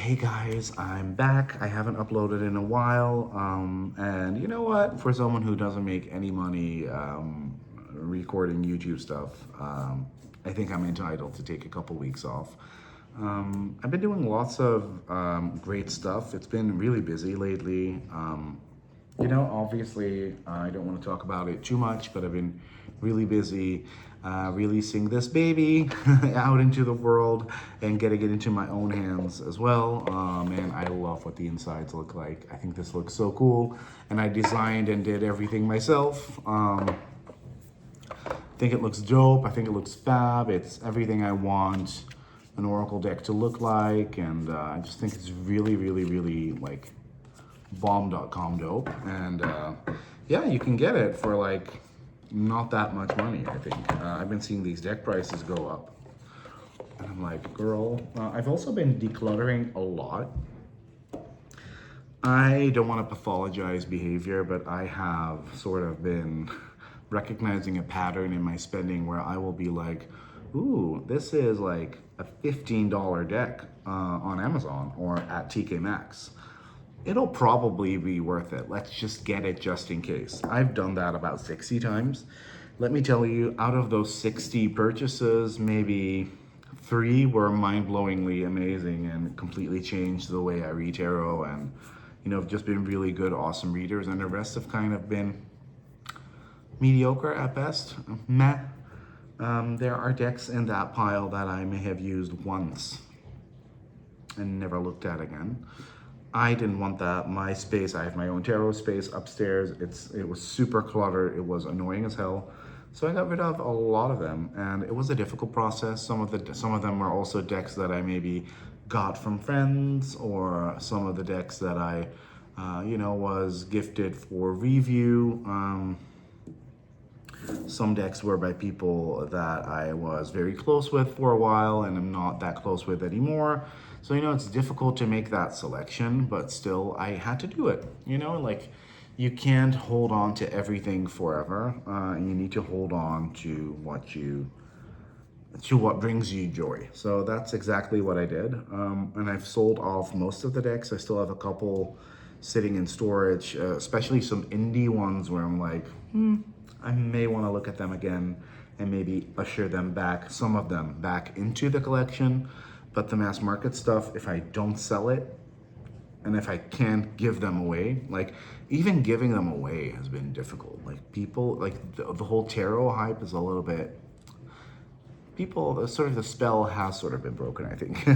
Hey guys, I'm back. I haven't uploaded in a while. And you know what? For someone who doesn't make any money recording YouTube stuff, I think I'm entitled to take a couple weeks off. I've been doing lots of great stuff. It's been really busy lately. Obviously, I don't want to talk about it too much, but I've been really busy releasing this baby out into the world and getting it into my own hands as well. And I love what the insides look like. I think this looks so cool. And I designed and did everything myself. I think it looks dope. I think it looks fab. It's everything I want an Oracle deck to look like. And I just think it's really, really, really like bomb.com dope. And yeah, you can get it for like not that much money, I think. I've been seeing these deck prices go up. And I'm like, girl, I've also been decluttering a lot. I don't want to pathologize behavior, but I have sort of been recognizing a pattern in my spending where I will be like, ooh, this is like a $15 deck on Amazon or at TK Maxx. It'll probably be worth it. Let's just get it just in case. I've done that about 60 times. Let me tell you, out of those 60 purchases, maybe 3 were mind-blowingly amazing and completely changed the way I read tarot and, just been really good, awesome readers. And the rest have kind of been mediocre at best, meh. There are decks in that pile that I may have used once and never looked at again. I didn't want that. My space, I have my own tarot space upstairs. It was super cluttered. It was annoying as hell. So I got rid of a lot of them, and it was a difficult process. Some of them were also decks that I maybe got from friends, or some of the decks that I, was gifted for review. Some decks were by people that I was very close with for a while and I'm not that close with anymore. So, it's difficult to make that selection, but still I had to do it. You can't hold on to everything forever. You need to hold on to what brings you joy. So that's exactly what I did. And I've sold off most of the decks. I still have a couple sitting in storage, especially some indie ones where I'm like, I may want to look at them again and maybe usher them back, some of them back into the collection. But the mass market stuff, if I don't sell it, and if I can't give them away, like even giving them away has been difficult. Like people, like the whole tarot hype is a little bit, the spell has sort of been broken, I think.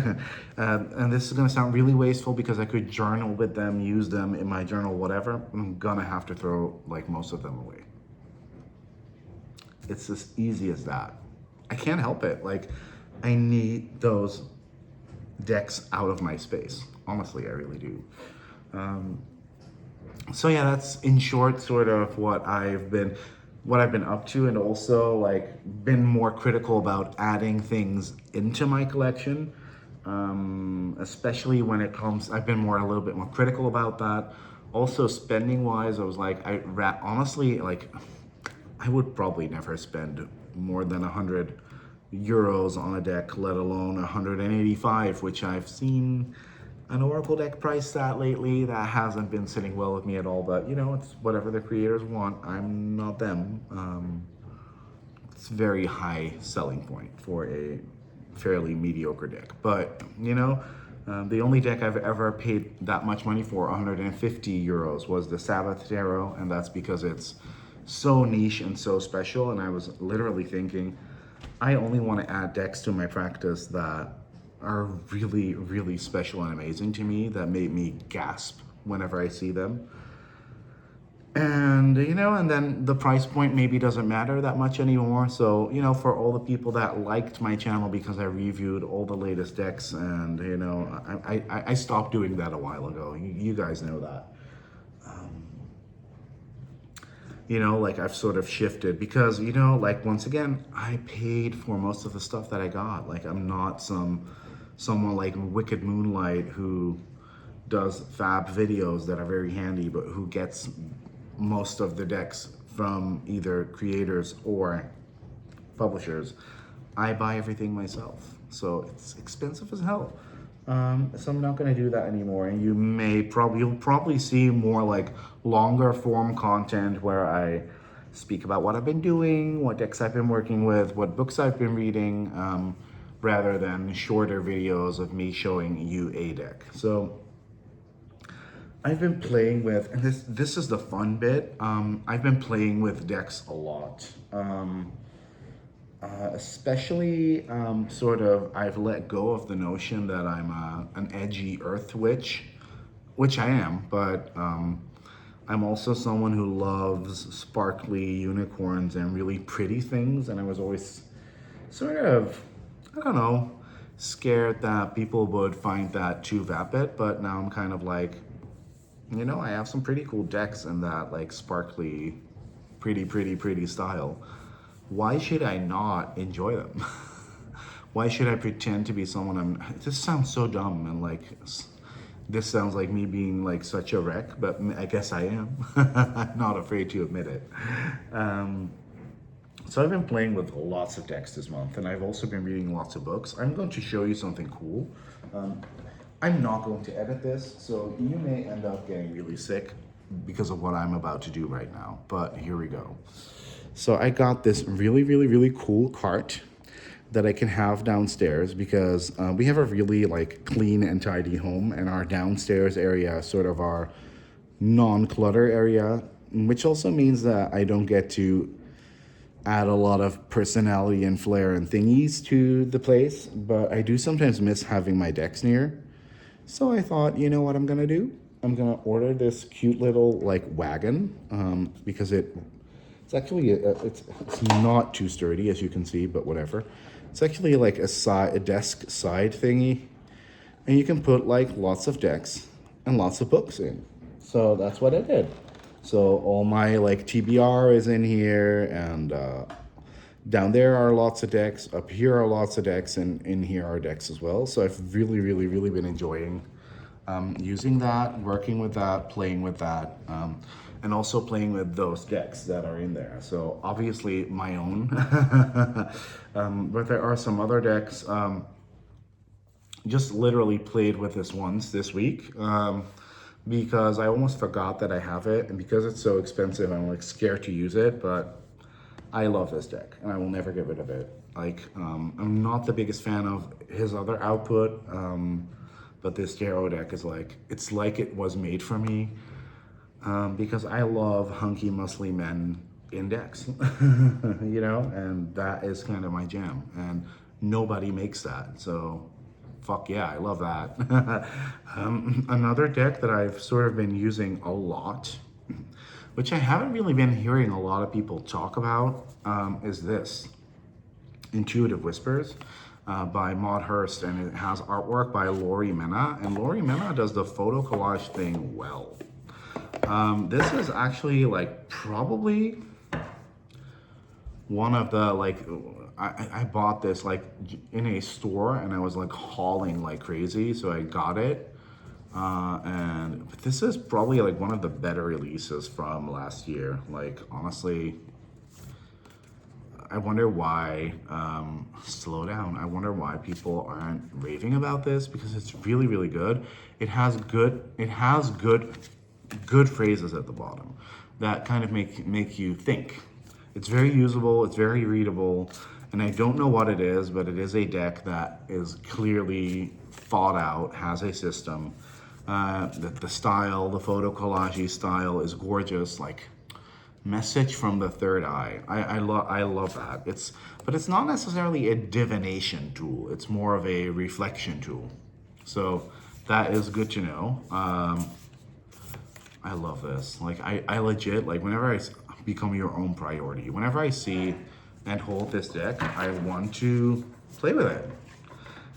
And this is gonna sound really wasteful because I could journal with them, use them in my journal, whatever. I'm gonna have to throw like most of them away. It's as easy as that. I can't help it. Like, I need those decks out of my space. Honestly, I really do. So yeah, that's in short sort of what I've been up to, and also like been more critical about adding things into my collection. Especially when it comes, I've been a little bit more critical about that. Also spending wise, I was like, honestly, like, I would probably never spend more than 100 euros on a deck, let alone 185, which I've seen an Oracle deck priced at lately. That hasn't been sitting well with me at all, but it's whatever the creators want. I'm not them. It's a very high selling point for a fairly mediocre deck. But, the only deck I've ever paid that much money for, 150 euros, was the Sabbath Tarot, and that's because it's so niche and so special. And I was literally thinking, I only want to add decks to my practice that are really, really special and amazing to me, that made me gasp whenever I see them. And, and then the price point maybe doesn't matter that much anymore. So, for all the people that liked my channel because I reviewed all the latest decks, and, I stopped doing that a while ago. You guys know that. Like I've sort of shifted because, like once again, I paid for most of the stuff that I got. Like I'm not someone like Wicked Moonlight who does fab videos that are very handy, but who gets most of the decks from either creators or publishers. I buy everything myself. So it's expensive as hell. So I'm not going to do that anymore. And you'll probably see more like longer form content where I speak about what I've been doing, what decks I've been working with, what books I've been reading, rather than shorter videos of me showing you a deck. So I've been playing with, and this is the fun bit. I've been playing with decks a lot. Especially sort of, I've let go of the notion that I'm an edgy earth witch, which I am, but I'm also someone who loves sparkly unicorns and really pretty things, and I was always sort of, I don't know, scared that people would find that too vapid, but now I'm kind of like, I have some pretty cool decks in that like sparkly, pretty style. Why should I not enjoy them? Why should I pretend to be someone this sounds so dumb and like, this sounds like me being like such a wreck, but I guess I am. I'm not afraid to admit it. So I've been playing with lots of decks this month, and I've also been reading lots of books. I'm going to show you something cool. I'm not going to edit this, so you may end up getting really sick because of what I'm about to do right now, but here we go. So I got this really cool cart that I can have downstairs because we have a really like clean and tidy home, and our downstairs area is sort of our non-clutter area, which also means that I don't get to add a lot of personality and flair and thingies to the place, but I do sometimes miss having my decks near. So I thought, you know what I'm gonna do? I'm gonna order this cute little like wagon because it's actually it's not too sturdy, as you can see, but whatever. It's actually like a desk side thingy, and you can put like lots of decks and lots of books in. So that's what I did. So all my like TBR is in here, and down there are lots of decks. Up here are lots of decks, and in here are decks as well. So I've really been enjoying using that, working with that, playing with that, and also playing with those decks that are in there. So obviously my own, but there are some other decks. Just literally played with this once this week because I almost forgot that I have it, and because it's so expensive, I'm like scared to use it, but I love this deck and I will never get rid of it. Like, I'm not the biggest fan of his other output, but this tarot deck is like, it's like it was made for me because I love hunky, muscly men in decks, and that is kind of my jam, and nobody makes that. So fuck yeah, I love that. Another deck that I've sort of been using a lot, which I haven't really been hearing a lot of people talk about, is this Intuitive Whispers by Maud Hurst, and it has artwork by Lori Mena, and Lori Mena does the photo collage thing well. This is actually like probably one of the like, I bought this like in a store, and I was like hauling like crazy, so I got it. And this is probably like one of the better releases from last year. Like, honestly, I wonder why, slow down. I wonder why people aren't raving about this, because it's really good. It has good phrases at the bottom that kind of make you think. It's very usable, it's very readable, and I don't know what it is, but it is a deck that is clearly thought out, has a system. The style, the photo collage style is gorgeous, like message from the third eye. I love that. But it's not necessarily a divination tool. It's more of a reflection tool. So that is good to know. I love this. Like, I legit, like, whenever I become your own priority, whenever I see and hold this deck, I want to play with it.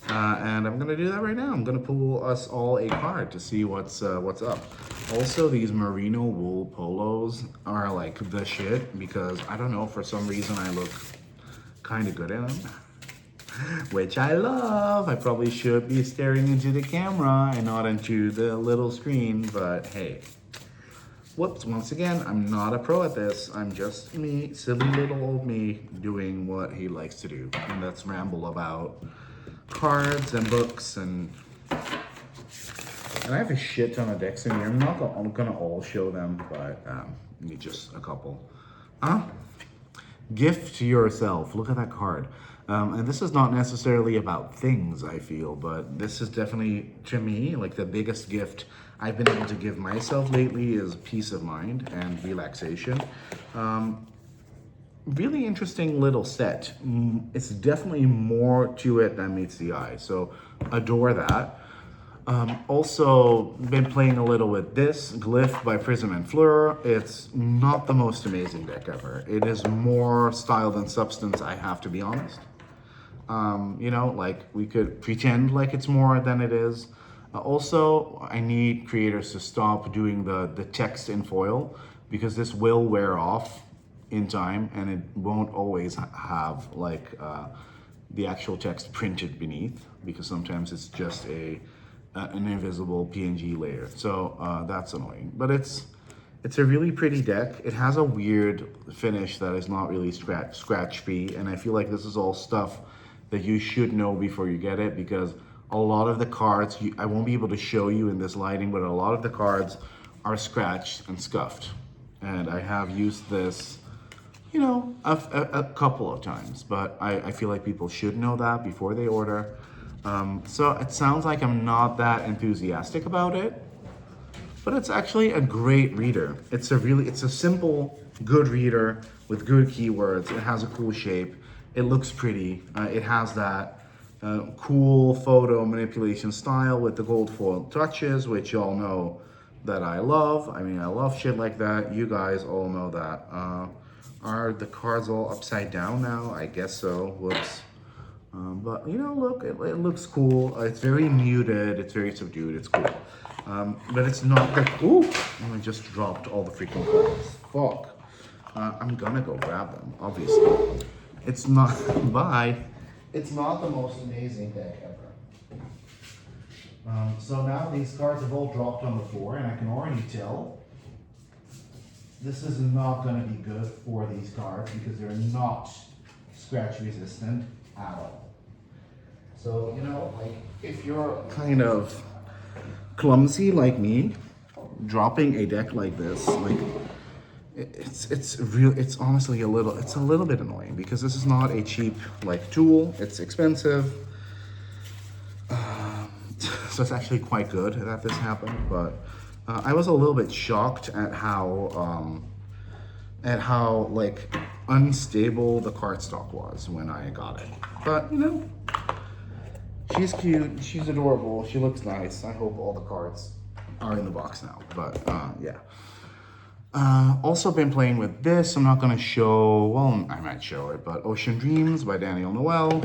And I'm gonna do that right now. I'm gonna pull us all a card to see what's up. Also, these merino wool polos are like the shit, because I don't know, for some reason I look kind of good in them, which I love. I probably should be staring into the camera and not into the little screen, but hey. Whoops, once again, I'm not a pro at this. I'm just me, silly little old me, doing what he likes to do. And that's ramble about cards and books and And I have a shit ton of decks in here. I'm not gonna all show them, but need just a couple. Gift to yourself. Look at that card. And this is not necessarily about things, I feel, but this is definitely, to me, like the biggest gift I've been able to give myself lately is peace of mind and relaxation. Really interesting little set. It's definitely more to it than meets the eye, so adore that. Also been playing a little with this Glyph by Prism and Fleur. It's not the most amazing deck ever. It is more style than substance, I have to be honest. You know, like we could pretend like it's more than it is. Also, I need creators to stop doing the text in foil, because this will wear off in time and it won't always have like the actual text printed beneath, because sometimes it's just an invisible PNG layer. So that's annoying, but it's a really pretty deck. It has a weird finish that is not really scratch free, and I feel like this is all stuff that you should know before you get it, because a lot of the cards, I won't be able to show you in this lighting, but a lot of the cards are scratched and scuffed. And I have used this, you know, a couple of times, but I feel like people should know that before they order. So it sounds like I'm not that enthusiastic about it, but it's actually a great reader. It's a simple, good reader with good keywords. It has a cool shape. It looks pretty. It has that cool photo manipulation style with the gold foil touches, which y'all know that I love. I mean, I love shit like that. You guys all know that. Are the cards all upside down now? I guess so. Whoops. But you know, look, it looks cool. It's very muted. It's very subdued. It's cool. But it's not like, ooh, I just dropped all the freaking cards. Fuck. I'm gonna go grab them, obviously. It's not, bye. It's not the most amazing deck ever. So now these cards have all dropped on the floor, and I can already tell this is not going to be good for these cards, because they're not scratch resistant at all. So, you know, like if you're kind of clumsy like me, dropping a deck like this, like it's honestly a little bit annoying, because this is not a cheap like tool. It's expensive. So it's actually quite good that this happened, but I was a little bit shocked at how like unstable the cardstock was when I got it. But you know, she's cute, she's adorable, she looks nice. I hope all the cards are in the box now, but yeah. Also been playing with this. I'm not gonna show, well, I might show it, but Ocean Dreams by Daniel Noel.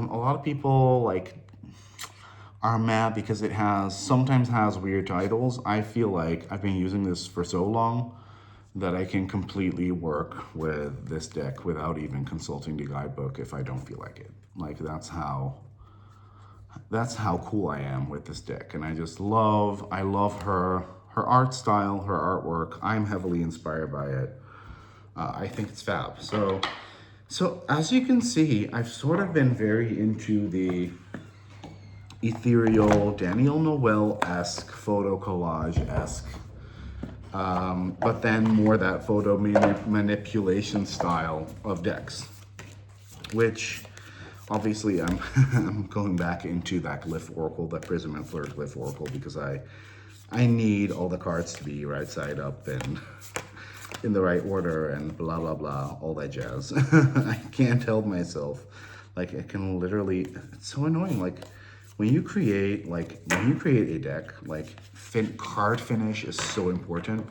A lot of people like are mad because it sometimes has weird titles. I feel like I've been using this for so long that I can completely work with this deck without even consulting the guidebook if I don't feel like it. Like that's how cool I am with this deck. And I love her art style, her artwork. I'm heavily inspired by it. I think it's fab. So as you can see, I've sort of been very into the ethereal, Daniel Noel-esque, photo collage-esque, but then more that photo manipulation style of decks, which obviously I'm going back into that Glyph Oracle, that Prism and Fleur Glyph Oracle, because I need all the cards to be right side up and in the right order and blah, blah, blah, all that jazz. I can't help myself. Like, I can literally, it's so annoying. Like, when you create a deck, like, card finish is so important.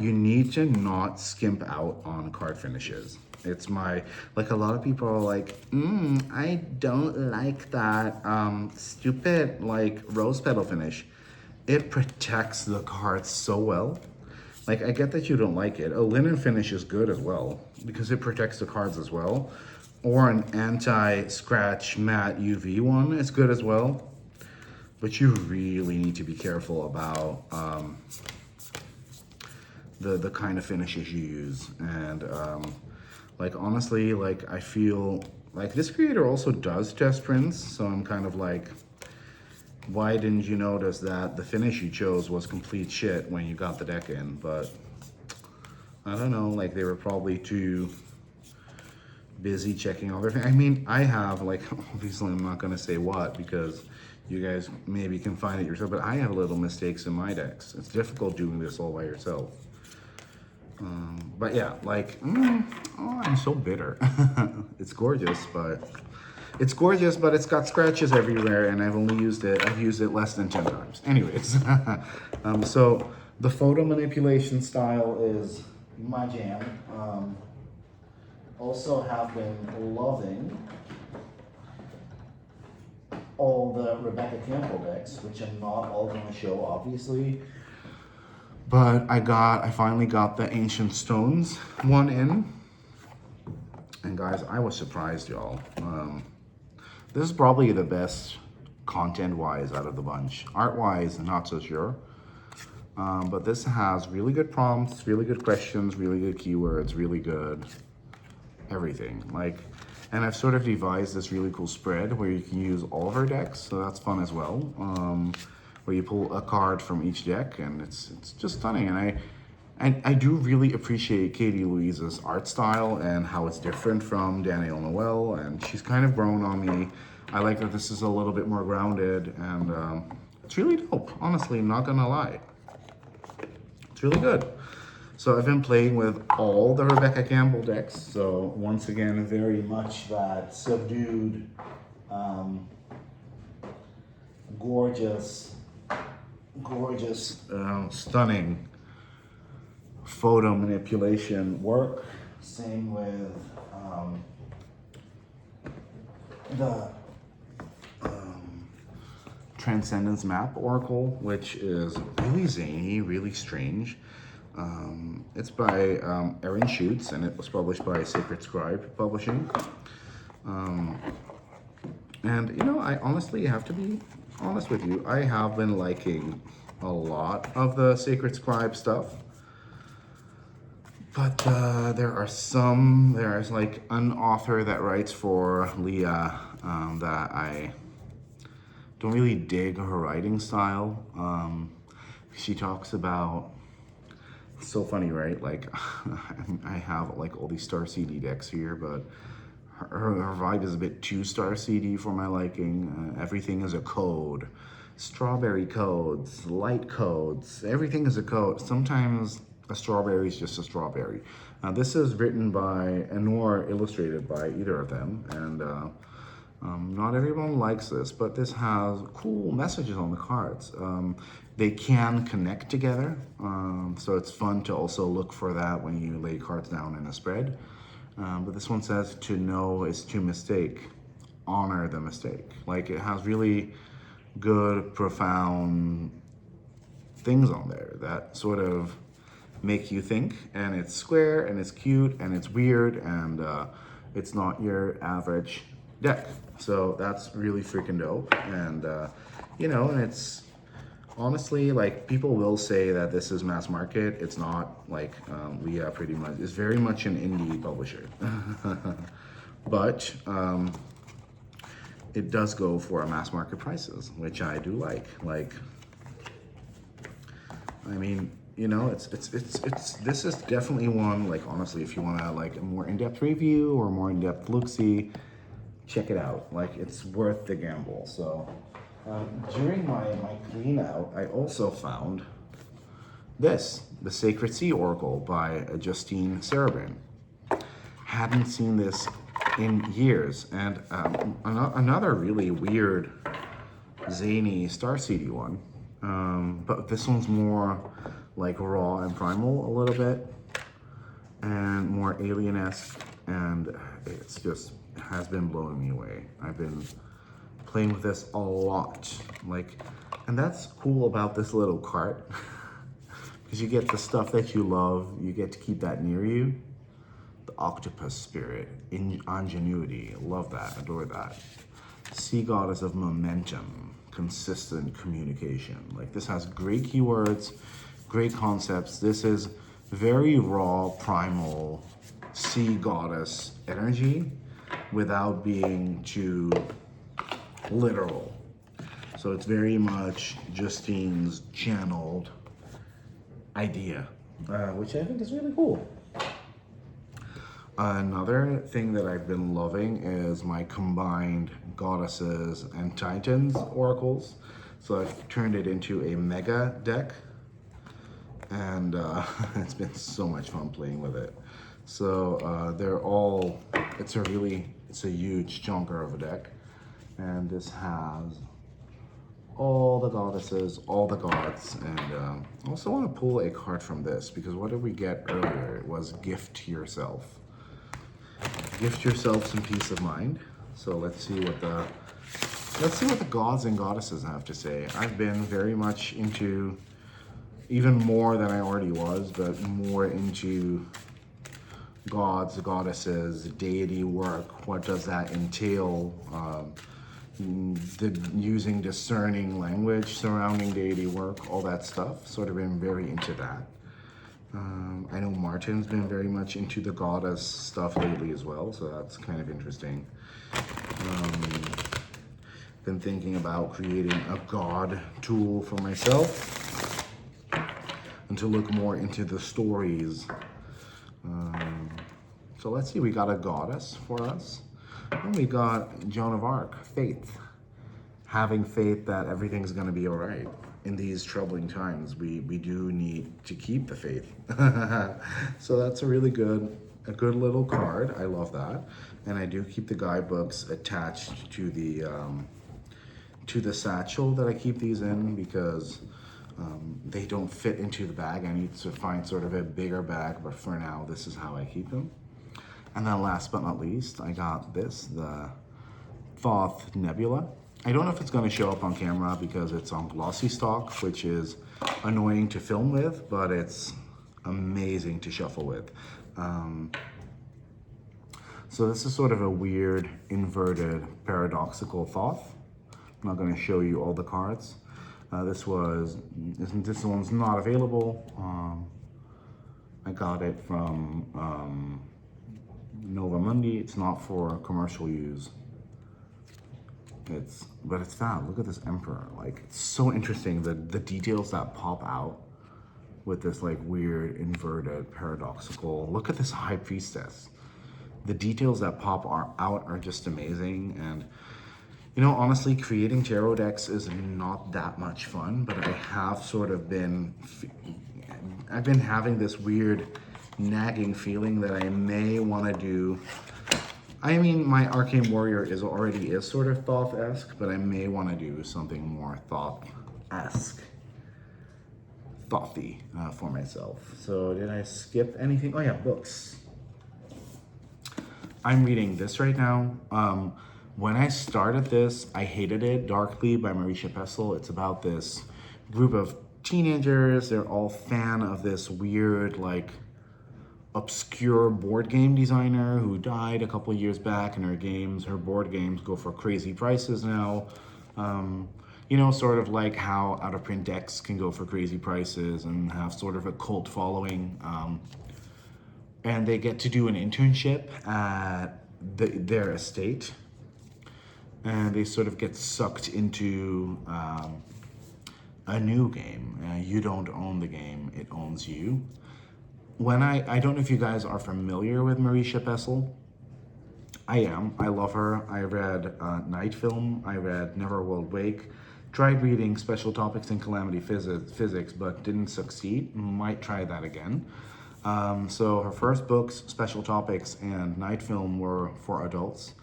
You need to not skimp out on card finishes. It's like a lot of people are like, I don't like that stupid, like, rose petal finish. It protects the cards so well. Like, I get that you don't like it. A linen finish is good as well, because it protects the cards as well. Or an anti-scratch matte UV one is good as well. But you really need to be careful about the kind of finishes you use. And like, honestly, like, I feel like this creator also does test prints, so I'm kind of like, why didn't you notice that the finish you chose was complete shit when you got the deck in? But I don't know, like they were probably too busy checking all their things. I mean, I have, like, obviously I'm not gonna say what because you guys maybe can find it yourself, but I have little mistakes in my decks. It's difficult doing this all by yourself. But yeah, like, oh, I'm so bitter. It's gorgeous, but it's got scratches everywhere, and I've used it less than 10 times. Anyways, so the photo manipulation style is my jam. Also have been loving all the Rebecca Campbell decks, which I'm not all going to show, obviously. But I finally got the Ancient Stones one in. And guys, I was surprised, y'all. This is probably the best content-wise out of the bunch. Art-wise, not so sure. But this has really good prompts, really good questions, really good keywords, really good everything. Like, and I've sort of devised this really cool spread where you can use all of her decks, so that's fun as well. Where you pull a card from each deck, and it's just stunning. And I do really appreciate Katie Louise's art style and how it's different from Danielle Noel, and she's kind of grown on me. I like that this is a little bit more grounded, and it's really dope, honestly, I'm not gonna lie. It's really good. So I've been playing with all the Rebecca Campbell decks, so once again, very much that subdued, gorgeous, stunning photo manipulation work. Same with the Transcendence Map Oracle, which is really zany, really strange. It's by Erin Schutz, and it was published by Sacred Scribe Publishing. And you know, I honestly have to be honest with you, I have been liking a lot of the Sacred Scribe stuff. But there's like an author that writes for Leah that I don't really dig her writing style. She talks about, it's so funny, right? Like, I have like all these Star CD decks here, but her vibe is a bit too Star CD for my liking. Everything is a code. Strawberry codes, light codes, everything is a code. Sometimes a strawberry is just a strawberry. This is written by nor illustrated by either of them, and not everyone likes this, but this has cool messages on the cards. They can connect together, so it's fun to also look for that when you lay cards down in a spread. But this one says, to know is to mistake, honor the mistake. Like, it has really good, profound things on there that sort of make you think, and it's square, and it's cute, and it's weird, and it's not your average deck. So that's really freaking dope. And you know, and it's honestly, like, people will say that this is mass market. It's not. Like, Leah pretty much is very much an indie publisher. But it does go for mass market prices, which I do like. Like, I mean, you know, it's this is definitely one, like, honestly, if you want to like a more in-depth review or more in-depth look-see, check it out. Like, it's worth the gamble. So during my clean out, I also found this, the Sacred Sea Oracle by Justine Serabin. Hadn't seen this in years. And another really weird, zany Star CD one. But this one's more like raw and primal a little bit, and more alien-esque, and it's just has been blowing me away. I've been playing with this a lot, like, and that's cool about this little cart because you get the stuff that you love, you get to keep that near you. The octopus spirit, ingenuity, love that, adore that. Sea goddess of momentum, consistent communication. Like, this has great keywords, great concepts. This is very raw, primal, sea goddess energy without being too literal. So it's very much Justine's channeled idea, which I think is really cool. Another thing that I've been loving is my combined goddesses and titans oracles. So I've turned it into a mega deck, and it's been so much fun playing with it. So they're all, it's a huge chunker of a deck, and this has all the goddesses, all the gods, and I also want to pull a card from this, because what did we get earlier? It was gift yourself. Gift yourself some peace of mind. So let's see what the gods and goddesses have to say. I've been very much into, even more than I already was, but more into gods, goddesses, deity work. What does that entail? Using discerning language surrounding deity work, all that stuff. Sort of been very into that. I know Martin's been very much into the goddess stuff lately as well, so that's kind of interesting. Been thinking about creating a god tool for myself and to look more into the stories. So let's see, we got a goddess for us. And we got Joan of Arc, faith. Having faith that everything's gonna be all right. In these troubling times, we do need to keep the faith. So that's a good little card. I love that. And I do keep the guidebooks attached to the satchel that I keep these in, because they don't fit into the bag. I need to find sort of a bigger bag, but for now, this is how I keep them. And then last but not least, I got this, the Thoth Nebula. I don't know if it's going to show up on camera because it's on glossy stock, which is annoying to film with, but it's amazing to shuffle with. So this is sort of a weird, inverted, paradoxical Thoth. I'm not going to show you all the cards. This one's not available. I got it from Nova Mundi. It's not for commercial use. But it's that. Look at this Emperor. Like, it's so interesting, the details that pop out with this like weird, inverted, paradoxical. Look at this High Priestess. The details that pop out are just amazing. And you know, honestly, creating tarot decks is not that much fun, but I have sort of I've been having this weird nagging feeling that I may want to do. I mean, my Arcane Warrior already is sort of Thoth-esque, but I may want to do something more Thoth-esque, Thothy for myself. So did I skip anything? Oh yeah, books. I'm reading this right now. When I started this, I hated it. Darkly by Marisha Pessl. It's about this group of teenagers. They're all fan of this weird, like, obscure board game designer who died a couple of years back, and her board games go for crazy prices now. You know, sort of like how out-of-print decks can go for crazy prices and have sort of a cult following. And they get to do an internship at their estate, and they sort of get sucked into a new game. You don't own the game, it owns you. I don't know if you guys are familiar with Marisha Pessl. I am. I love her. I read Night Film. I read Never Will Wake. Tried reading Special Topics in Calamity Physics, but didn't succeed. Might try that again. So her first books, Special Topics and Night Film, were for adults.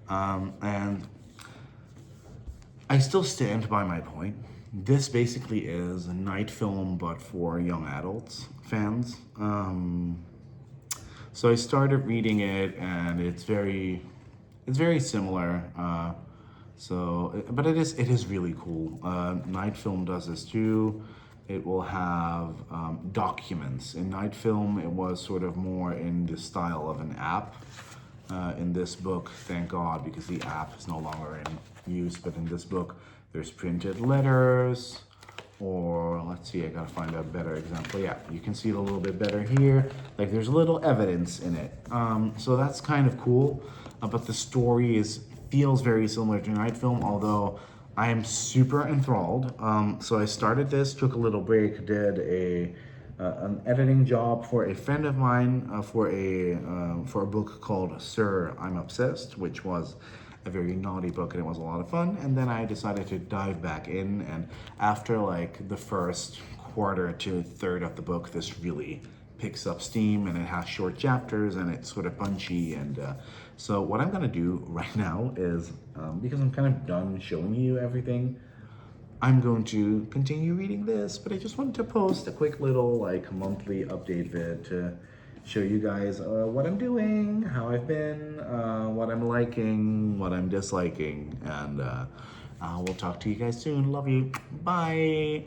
And I still stand by my point. This basically is a Night Film, but for young adults fans. So I started reading it, and it's very similar. But it is really cool. Night Film does this too. It will have documents. In Night Film, it was sort of more in the style of an app. In this book, thank God, because the app is no longer in use, but in this book, there's printed letters, or let's see, I gotta find a better example. Yeah, you can see it a little bit better here. Like, there's a little evidence in it. So that's kind of cool, but the story feels very similar to Night Film, although I am super enthralled. So I started this, took a little break, did an editing job for a friend of mine for a book called Sir, I'm Obsessed, which was a very naughty book and it was a lot of fun. And then I decided to dive back in, and after like the first quarter to third of the book, this really picks up steam and it has short chapters and it's sort of punchy. And so what I'm gonna do right now is, because I'm kind of done showing you everything, I'm going to continue reading this, but I just wanted to post a quick little like monthly update vid to show you guys what I'm doing, how I've been, what I'm liking, what I'm disliking, and we'll talk to you guys soon. Love you. Bye.